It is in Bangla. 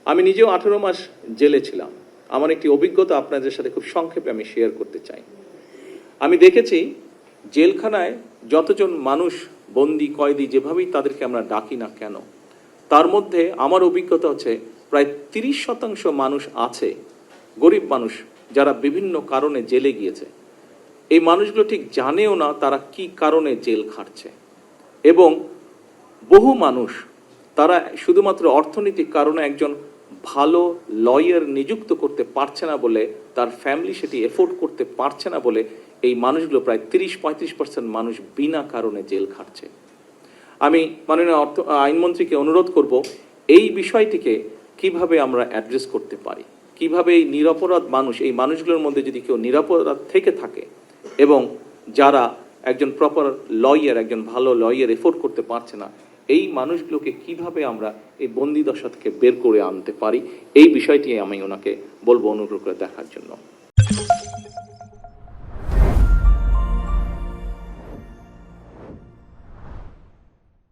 আমি নিজেও 18 মাস জেলে ছিলাম। আমার একটি অভিজ্ঞতা আপনাদের সাথে খুব সংক্ষেপে আমি শেয়ার করতে চাই। আমি দেখেছি জেলখানায় যতজন মানুষ বন্দি কয়েদি যেভাবেই তাদেরকে আমরা ডাকি না কেন, তার মধ্যে আমার অভিজ্ঞতা হচ্ছে প্রায় 30% মানুষ আছে গরিব মানুষ, যারা বিভিন্ন কারণে জেলে গিয়েছে। এই মানুষগুলো ঠিক জানেও না তারা কি কারণে জেল খাটছে, এবং বহু মানুষ তারা শুধুমাত্র অর্থনৈতিক কারণে একজন ভালো লয়ার নিযুক্ত করতে পারছে না বলে, তার ফ্যামিলি সেটি এফোর্ড করতে পারছে না বলে এই মানুষগুলো প্রায় 30-35% মানুষ বিনা কারণে জেল খাটছে। আমি মাননীয় আইনমন্ত্রীকে অনুরোধ করব এই বিষয়টিকে কিভাবে আমরা অ্যাড্রেস করতে পারি, কিভাবে এই নিরপরাধ মানুষ, এই মানুষগুলোর মধ্যে যদি কেউ নিরপরাধ থেকে থাকে এবং যারা একজন প্রপার লয়ার, একজন ভালো লয়ার এফোর্ড করতে পারছে না, এই মানুষগুলোকে কিভাবে আমরা এই বন্দিদশা থেকে বের করে আনতে পারি, এই বিষয়টি আমি ওনাকে বলবো অনুগ্রহ করে দেখার জন্য।